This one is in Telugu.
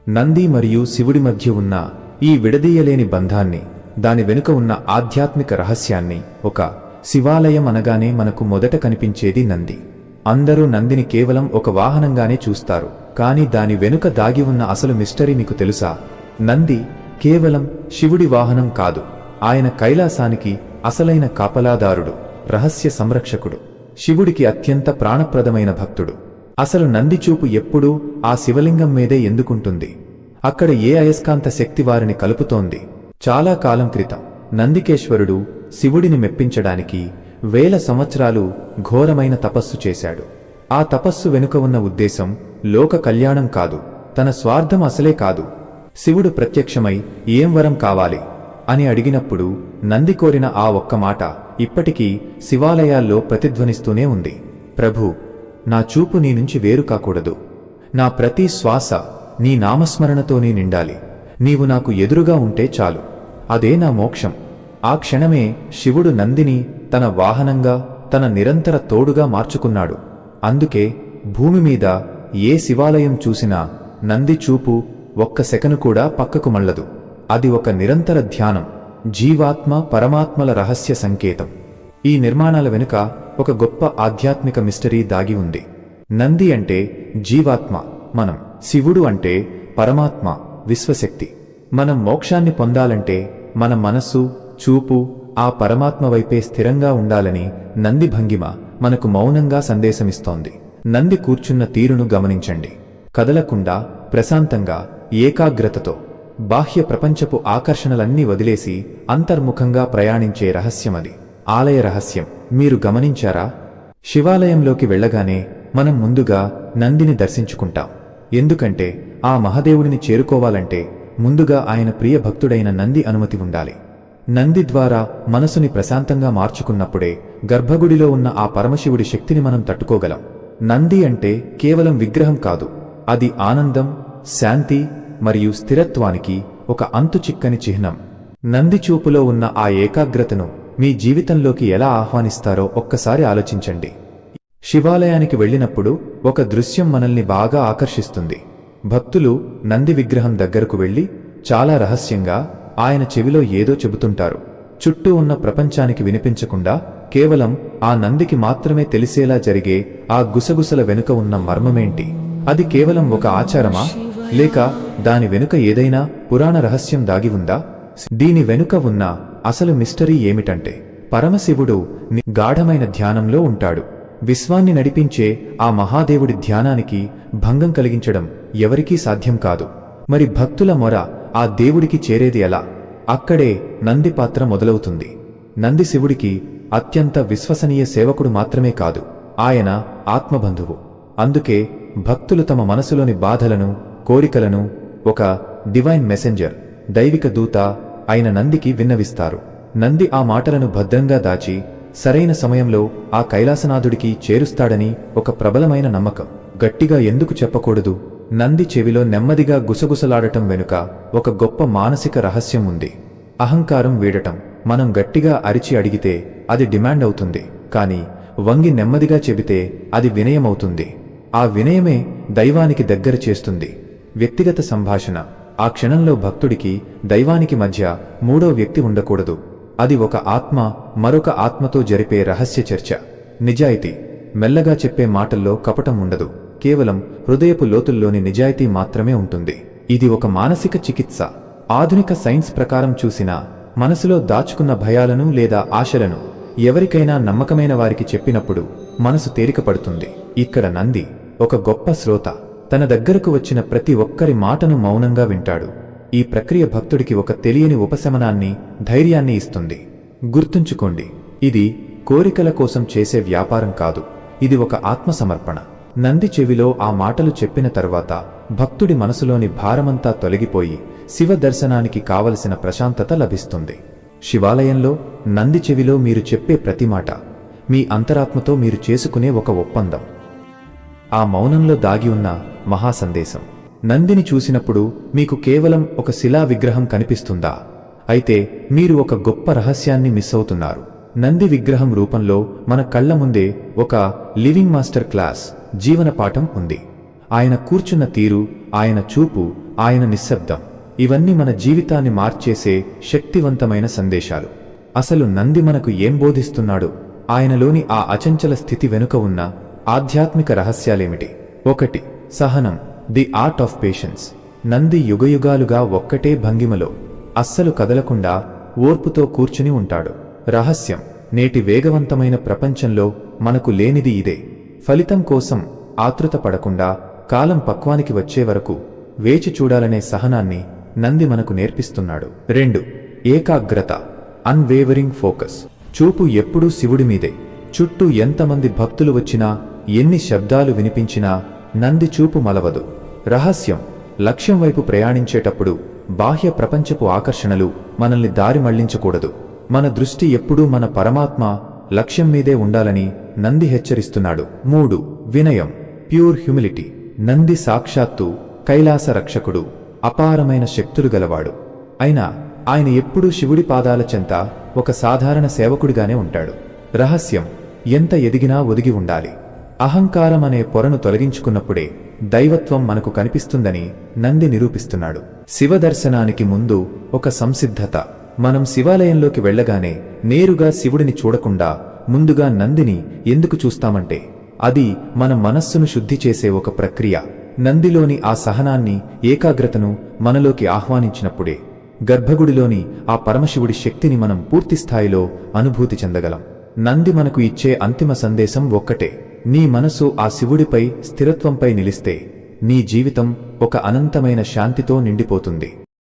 నంది మరియు శివుడి మధ్య ఉన్న ఈ విడదీయలేని బంధాన్ని, దాని వెనుక ఉన్న ఆధ్యాత్మిక రహస్యాన్ని, ఒక శివాలయం అనగానే మనకు మొదట కనిపించేది నంది. అందరూ నందిని కేవలం ఒక వాహనంగానే చూస్తారు, కానీ దాని వెనుక దాగి ఉన్న అసలు మిస్టరీ మీకు తెలుసా? నంది కేవలం శివుడి వాహనం కాదు, ఆయన కైలాసానికి అసలైన కాపలాదారుడు, రహస్య సంరక్షకుడు, శివుడికి అత్యంత ప్రాణప్రదమైన భక్తుడు. అసలు నంది చూపు ఎప్పుడూ ఆ శివలింగం మీదే ఎందుకుంటుంది? అక్కడ ఏ అయస్కాంత శక్తి వారిని కలుపుతోంది? చాలా కాలం క్రితం నందికేశ్వరుడు శివుడిని మెప్పించడానికి 1000 సంవత్సరాలు ఘోరమైన తపస్సు చేశాడు. ఆ తపస్సు వెనుక ఉన్న ఉద్దేశం లోక కళ్యాణం కాదు, తన స్వార్థం అసలే కాదు. శివుడు ప్రత్యక్షమై ఏం వరం కావాలి అని అడిగినప్పుడు నంది కోరిన ఆ ఒక్క మాట ఇప్పటికీ శివాలయాల్లో ప్రతిధ్వనిస్తూనే ఉంది. ప్రభూ, నా చూపు నీ నుంచి వేరు కాకూడదు. నా ప్రతి శ్వాస నీ నామస్మరణతోనే నిండాలి. నీవు నాకు ఎదురుగా ఉంటే చాలు, అదే నా మోక్షం. ఆ క్షణమే శివుడు నందిని తన వాహనంగా, తన నిరంతర తోడుగా మార్చుకున్నాడు. అందుకే భూమి మీద ఏ శివాలయం చూసినా నంది చూపు ఒక్క సెకను కూడా పక్కకు మళ్ళదు. అది ఒక నిరంతర ధ్యానం, జీవాత్మ పరమాత్మల రహస్య సంకేతం. ఈ నిర్మాణాల వెనుక ఒక గొప్ప ఆధ్యాత్మిక మిస్టరీ దాగి ఉంది. నంది అంటే జీవాత్మ, మనం. శివుడు అంటే పరమాత్మ, విశ్వశక్తి. మనం మోక్షాన్ని పొందాలంటే మన మనస్సు, చూపు ఆ పరమాత్మ వైపే స్థిరంగా ఉండాలని నంది భంగిమ మనకు మౌనంగా సందేశమిస్తోంది. నంది కూర్చున్న తీరును గమనించండి. కదలకుండా, ప్రశాంతంగా, ఏకాగ్రతతో, బాహ్య ప్రపంచపు ఆకర్షణలన్నీ వదిలేసి అంతర్ముఖంగా ప్రయాణించే రహస్యమది. ఆలయ రహస్యం మీరు గమనించారా? శివాలయంలోకి వెళ్లగానే మనం ముందుగా నందిని దర్శించుకుంటాం. ఎందుకంటే ఆ మహాదేవుడిని చేరుకోవాలంటే ముందుగా ఆయన ప్రియ భక్తుడైన నంది అనుమతి ఉండాలి. నంది ద్వారా మనసుని ప్రశాంతంగా మార్చుకున్నప్పుడే గర్భగుడిలో ఉన్న ఆ పరమశివుడి శక్తిని మనం తట్టుకోగలం. నంది అంటే కేవలం విగ్రహం కాదు, అది ఆనందం, శాంతి మరియు స్థిరత్వానికి ఒక అంతుచిక్కని చిహ్నం. నంది చూపులో ఉన్న ఆ ఏకాగ్రతను మీ జీవితంలోకి ఎలా ఆహ్వానిస్తారో ఒక్కసారి ఆలోచించండి. శివాలయానికి వెళ్ళినప్పుడు ఒక దృశ్యం మనల్ని బాగా ఆకర్షిస్తుంది. భక్తులు నంది విగ్రహం దగ్గరకు వెళ్లి చాలా రహస్యంగా ఆయన చెవిలో ఏదో చెబుతుంటారు. చుట్టూ ఉన్న ప్రపంచానికి వినిపించకుండా కేవలం ఆ నందికి మాత్రమే తెలిసేలా జరిగే ఆ గుసగుసల వెనుక ఉన్న మర్మమేంటి? అది కేవలం ఒక ఆచారమా, లేక దాని వెనుక ఏదైనా పురాణ రహస్యం దాగి ఉందా? దీని వెనుక ఉన్న అసలు మిస్టరీ ఏమిటంటే, పరమశివుడు గాఢమైన ధ్యానంలో ఉంటాడు. విశ్వాన్ని నడిపించే ఆ మహాదేవుడి ధ్యానానికి భంగం కలిగించడం ఎవరికీ సాధ్యం కాదు. మరి భక్తుల మొర ఆ దేవుడికి చేరేది ఎలా? అక్కడే నంది పాత్ర మొదలవుతుంది. నంది శివుడికి అత్యంత విశ్వసనీయ సేవకుడు మాత్రమే కాదు, ఆయన ఆత్మబంధువు. అందుకే భక్తులు తమ మనసులోని బాధలను, కోరికలను ఒక డివైన్ మెసెంజర్, దైవిక దూత అయిన నందికి విన్నవిస్తారు. నంది ఆ మాటలను భద్రంగా దాచి సరైన సమయంలో ఆ కైలాసనాథుడికి చేరుస్తాడని ఒక ప్రబలమైన నమ్మకం. గట్టిగా ఎందుకు చెప్పకూడదు? నంది చెవిలో నెమ్మదిగా గుసగుసలాడటం వెనుక ఒక గొప్ప మానసిక రహస్యం ఉంది. అహంకారం వీడటం. మనం గట్టిగా అరిచి అడిగితే అది డిమాండ్ అవుతుంది, కానీ వంగి నెమ్మదిగా చెబితే అది వినయమవుతుంది. ఆ వినయమే దైవానికి దగ్గర చేస్తుంది. వ్యక్తిగత సంభాషణ. ఆ క్షణంలో భక్తుడికి దైవానికి మధ్య మూడో వ్యక్తి ఉండకూడదు. అది ఒక ఆత్మ మరొక ఆత్మతో జరిపే రహస్య చర్చ. నిజాయితీ. మెల్లగా చెప్పే మాటల్లో కపటం ఉండదు, కేవలం హృదయపు లోతుల్లోని నిజాయితీ మాత్రమే ఉంటుంది. ఇది ఒక మానసిక చికిత్స. ఆధునిక సైన్స్ ప్రకారం చూసినా మనసులో దాచుకున్న భయాలను లేదా ఆశలను ఎవరికైనా నమ్మకమైన వారికి చెప్పినప్పుడు మనసు తేలికపడుతుంది. ఇక్కడ నంది ఒక గొప్ప శ్రోత. తన దగ్గరకు వచ్చిన ప్రతి ఒక్కరి మాటను మౌనంగా వింటాడు. ఈ ప్రక్రియ భక్తుడికి ఒక తెలియని ఉపశమనాన్ని, ధైర్యాన్ని ఇస్తుంది. గుర్తుంచుకోండి, ఇది కోరికల కోసం చేసే వ్యాపారం కాదు, ఇది ఒక ఆత్మసమర్పణ. నంది చెవిలో ఆ మాటలు చెప్పిన తర్వాత భక్తుడి మనసులోని భారమంతా తొలగిపోయి శివ దర్శనానికి కావలసిన ప్రశాంతత లభిస్తుంది. శివాలయంలో నంది చెవిలో మీరు చెప్పే ప్రతి మాట మీ అంతరాత్మతో మీరు చేసుకునే ఒక ఒప్పందం. ఆ మౌనంలో దాగి ఉన్న మహాసందేశం. నందిని చూసినప్పుడు మీకు కేవలం ఒక శిలా విగ్రహం కనిపిస్తుందా? అయితే మీరు ఒక గొప్ప రహస్యాన్ని మిస్ అవుతున్నారు. నంది విగ్రహం రూపంలో మన కళ్ల ముందే ఒక లివింగ్ మాస్టర్ క్లాస్, జీవన పాఠం ఉంది. ఆయన కూర్చున్న తీరు, ఆయన చూపు, ఆయన నిశ్శబ్దం. ఇవన్నీ మన జీవితాన్ని మార్చేసే శక్తివంతమైన సందేశాలు. అసలు నంది మనకు ఏం బోధిస్తున్నాడు? ఆయనలోని ఆ అచంచల స్థితి వెనుక ఉన్న ఆధ్యాత్మిక రహస్యాలేమిటి? 1. సహనం, the art of patience. Nandi యుగయుగాలుగా ఒక్కటే భంగిమలో అస్సలు కదలకుండా ఓర్పుతో కూర్చుని ఉంటాడు. రహస్యం, నేటి వేగవంతమైన ప్రపంచంలో మనకు లేనిది ఇదే. ఫలితం కోసం ఆతృత పడకుండా కాలం పక్వానికి వచ్చే వరకు వేచి చూడాలనే సహనాన్ని నంది మనకు నేర్పిస్తున్నాడు. 2. ఏకాగ్రత, అన్వేవరింగ్ ఫోకస్. చూపు ఎప్పుడూ శివుడి మీదే. చుట్టూ ఎంతమంది భక్తులు వచ్చినా, ఎన్ని శబ్దాలు వినిపించినా నంది చూపు మలవదు. రహస్యం, లక్ష్యం వైపు ప్రయాణించేటప్పుడు బాహ్య ప్రపంచపు ఆకర్షణలు మనల్ని దారి మళ్లించకూడదు. మన దృష్టి ఎప్పుడూ మన పరమాత్మ లక్ష్యం మీదే ఉండాలని నంది హెచ్చరిస్తున్నాడు. 3. వినయం, ప్యూర్ హ్యూమిలిటీ. నంది సాక్షాత్తు కైలాస రక్షకుడు, అపారమైన శక్తులు గలవాడు. అయినా ఆయన ఎప్పుడూ శివుడి పాదాల చెంత ఒక సాధారణ సేవకుడిగానే ఉంటాడు. రహస్యం, ఎంత ఎదిగినా ఒదిగి ఉండాలి. అహంకారం అనే పొరను తొలగించుకున్నప్పుడే దైవత్వం మనకు కనిపిస్తుందని నంది నిరూపిస్తున్నాడు. శివదర్శనానికి ముందు ఒక సంసిద్ధత. మనం శివాలయంలోకి వెళ్లగానే నేరుగా శివుడిని చూడకుండా ముందుగా నందిని ఎందుకు చూస్తామంటే, అది మన మనస్సును శుద్ధి చేసే ఒక ప్రక్రియ. నందిలోని ఆ సహనాన్ని, ఏకాగ్రతను మనలోకి ఆహ్వానించినప్పుడే గర్భగుడిలోని ఆ పరమశివుడి శక్తిని మనం పూర్తిస్థాయిలో అనుభూతి చెందగలం. నంది మనకు ఇచ్చే అంతిమ సందేశం ఒక్కటే: నీ మనసు ఆ శివుడిపై, స్థిరత్వంపై నిలిస్తే నీ జీవితం ఒక అనంతమైన శాంతితో నిండిపోతుంది.